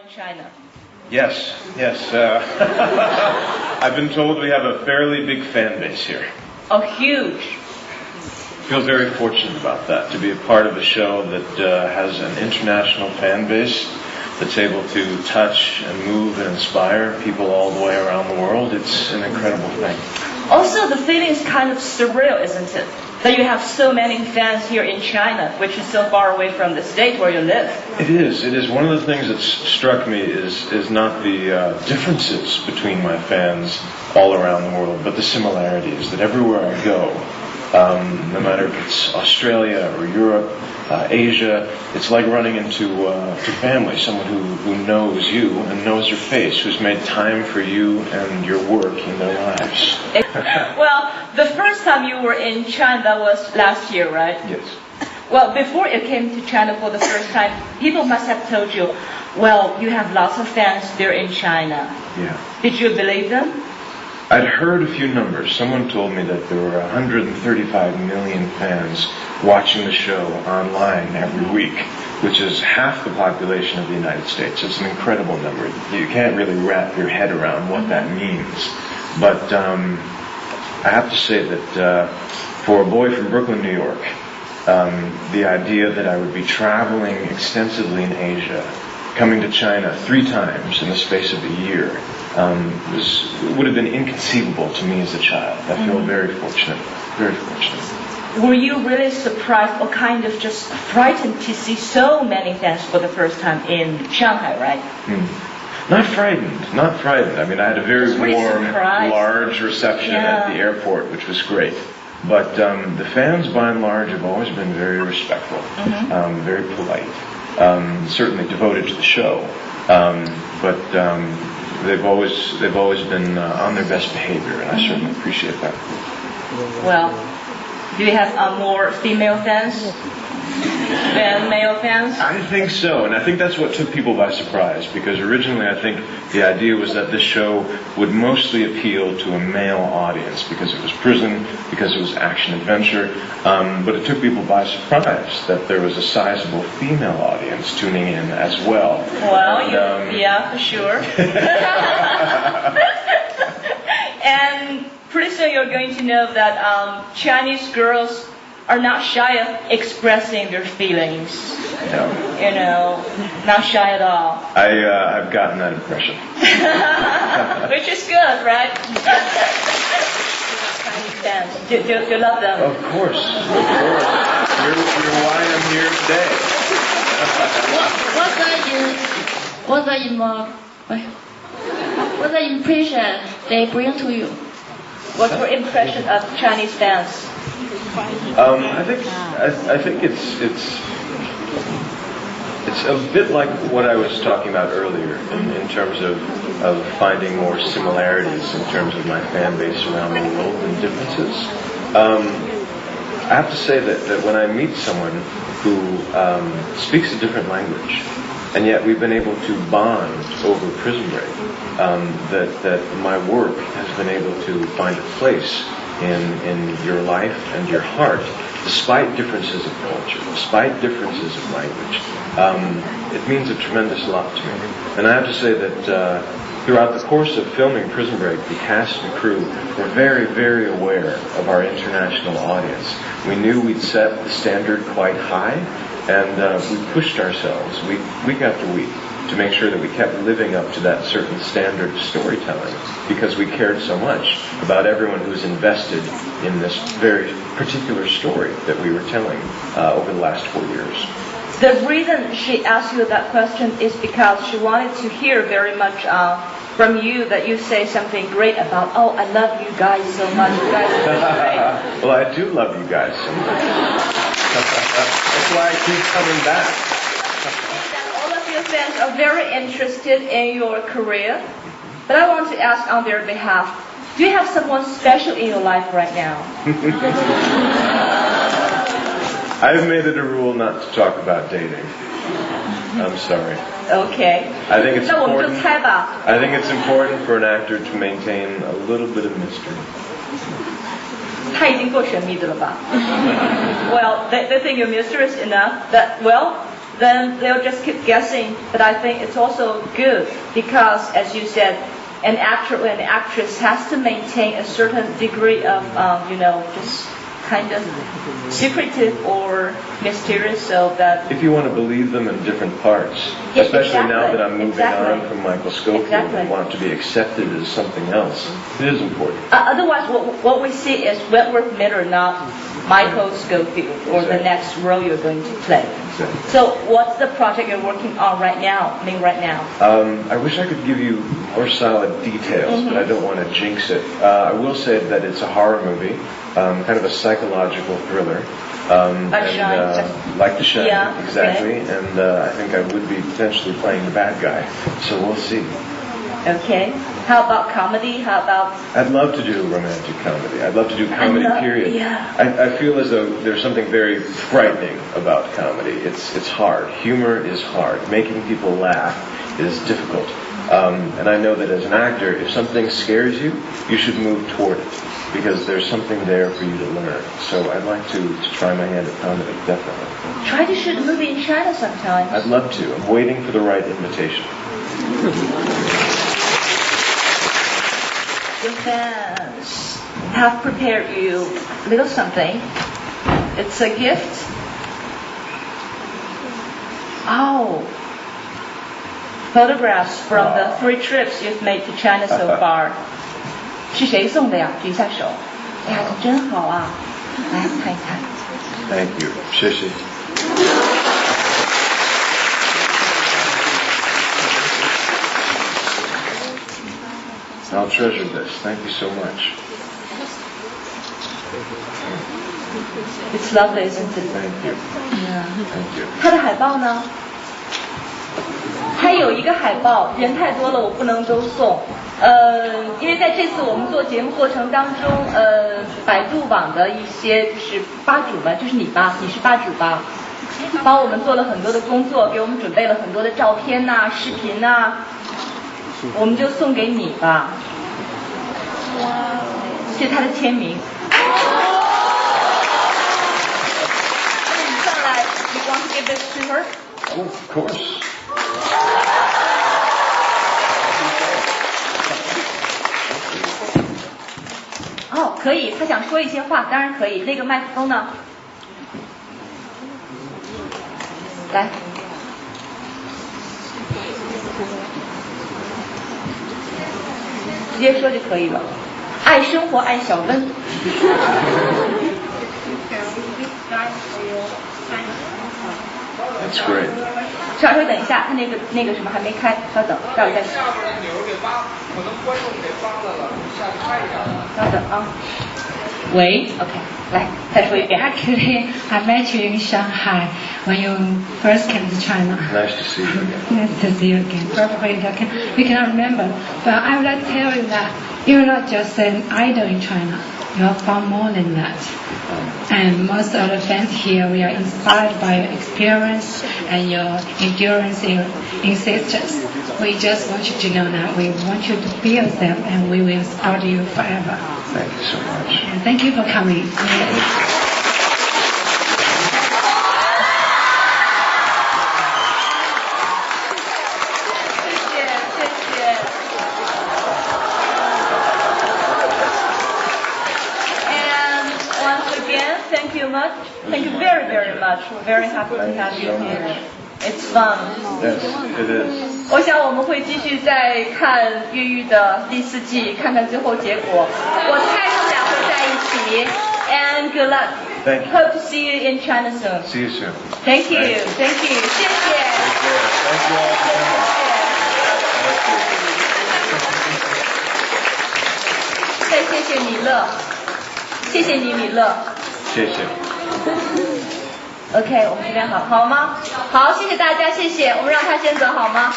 in China? Yes. I've been told we have a fairly big fan base here. Oh, huge. Feel very fortunate about that, to be a part of a show that has an international fan base that's able to touch and move and inspire people all the way around the world. It's an incredible thing. Also, the feeling is kind of surreal, isn't it? That you have so many fans here in China, which is so far away from the state where you live. It is. One of the things that's struck me is not the differences between my fans all around the world, but the similarities, that everywhere I go, no matter if it's Australia or Europe, Asia, it's like running into family, someone who knows you and knows your face, who's made time for you and your work in their lives. Well, the first time you were in China, that was last year, right? Yes. Well, before you came to China for the first time, people must have told you, well, you have lots of fans there in China. Yeah. Did you believe them? I'd heard a few numbers. Someone told me that there were 135 million fans watching the show online every week, which is half the population of the United States. It's an incredible number. You can't really wrap your head around what that means. But I have to say that for a boy from Brooklyn, New York, the idea that I would be traveling extensively in Asia, coming to China 3 times in the space of a year, would have been inconceivable to me as a child. I feel very fortunate, very fortunate. Were you really surprised or kind of just frightened to see so many fans for the first time in Shanghai, right? Not frightened. I mean, I had a very really warm, surprised. Large reception at the airport, which was great. But the fans, by and large, have always been very respectful, very polite, certainly devoted to the show. But they've always been on their best behavior, and I certainly appreciate that. Well, do you have more female fans than male fans? I think so, and I think that's what took people by surprise, because originally I think the idea was that this show would mostly appeal to a male audience, because it was prison, because it was action-adventure, but it took people by surprise that there was a sizable female audience tuning in as well. Well, yeah, for sure. And pretty soon you're going to know that Chinese girls are not shy of expressing their feelings. No. You know, not shy at all. I've gotten that impression. Which is good, right? Chinese fans. Do you love them? Of course. You're why I'm here today. What's the impression they bring to you? What's your impression of Chinese fans? I think it's a bit like what I was talking about earlier in terms of finding more similarities in terms of my fan base around the world and differences. I have to say that when I meet someone who speaks a different language, and yet we've been able to bond over Prison Break, that my work has been able to find a place in your life and your heart, despite differences of culture, despite differences of language. It means a tremendous lot to me. And I have to say that throughout the course of filming Prison Break, the cast and crew were very, very aware of our international audience. We knew we'd set the standard quite high, and we pushed ourselves week after week to make sure that we kept living up to that certain standard of storytelling, because we cared so much about everyone who was invested in this very particular story that we were telling over the last 4 years. The reason she asked you that question is because she wanted to hear very much from you that you say something great about, oh, I love you guys so much. You guys are really great. Well, I do love you guys so much. That's why I keep coming back. All of your fans are very interested in your career, but I want to ask on their behalf, do you have someone special in your life right now? I've made it a rule not to talk about dating. I'm sorry. Okay. I think it's 那我们就 important. 猜吧。 I think it's important for an actor to maintain a little bit of mystery. 他已经够神秘的了吧？Well, they think you're mysterious enough that, well, then they'll just keep guessing. But I think it's also good because, as you said, an actor or an actress has to maintain a certain degree of, just kind of secretive or mysterious, so that if you want to believe them in different parts, yes, especially exactly, now that I'm moving exactly. on from Michael Scofield and want to be accepted as something else, it is important. Otherwise, what we see is Wentworth Miller, not Michael Scofield, or the next role you're going to play. Exactly. So, what's the project you're working on right now? Right now. I wish I could give you more solid details, but I don't want to jinx it. I will say that it's a horror movie, kind of a psychological thriller. Like The Shining, yeah, exactly. Okay. And I think I would be potentially playing the bad guy. So we'll see. Okay. How about comedy? How about... I'd love to do romantic comedy. I'd love to do comedy, period. Yeah. I feel as though there's something very frightening about comedy. It's hard. Humor is hard. Making people laugh is difficult. And I know that as an actor, if something scares you, you should move toward it, because there's something there for you to learn. So I'd like to try my hand at comedy, definitely. Try to shoot a movie in China sometime. I'd love to. I'm waiting for the right invitation. The fans have prepared you a little something. It's a gift. Oh. Photographs from the 3 trips you've made to China so far. 是谁送的呀？举一下手。哎呀，真好啊！来看一看。 Thank you. 谢谢。I'll treasure this. Thank you so much. It's lovely, isn't it? Thank you. Yeah. Thank you. 它的海报呢？还有一个海报，人太多了，我不能都送。因为在这次我们做节目过程当中，百度网的一些就是吧主吧，就是你吧，你是吧主吧，帮我们做了很多的工作，给我们准备了很多的照片呐、视频呐，我们就送给你吧。这是他的签名。你上来 ，You want to give this to her? Oh, of course. 哦，可以，他想说一些话，当然可以。那个麦克风呢？来，直接说就可以了。爱生活，爱小温。That's great. 稍等一下，他那个什么还没开，稍等，待会儿再说。下边的钮给扒，可能观众给扒了了，你下去看一下。稍等啊。喂 ，OK， 来，再说一遍。 Actually, I met you in Shanghai when you first came to China. Nice to see you again. Nice to see you again. Probably you cannot remember, but I would like to tell you that you're not just an idol in China. You're far more than that. And most of the fans here, we are inspired by your experience and your endurance in insistence. We just want you to know that we want you to be yourself, and we will support you forever. Thank you so much. And thank you for coming. ，And once again, thank you much. Thank you very, very much. We're very happy to have you here. It's fun. Yes, it is. 我想我们会继续再看越狱的第4季，看看最后结果。我猜他们俩会在一起。And good luck. Thank you. Hope to see you in China soon. See you soon. Thank you. Thank you. 谢谢。 Thank you all for coming. 再谢谢米勒，谢谢你米勒。谢谢。 OK， 我们这边好吗？好，谢谢大家，谢谢。我们让他先走好吗？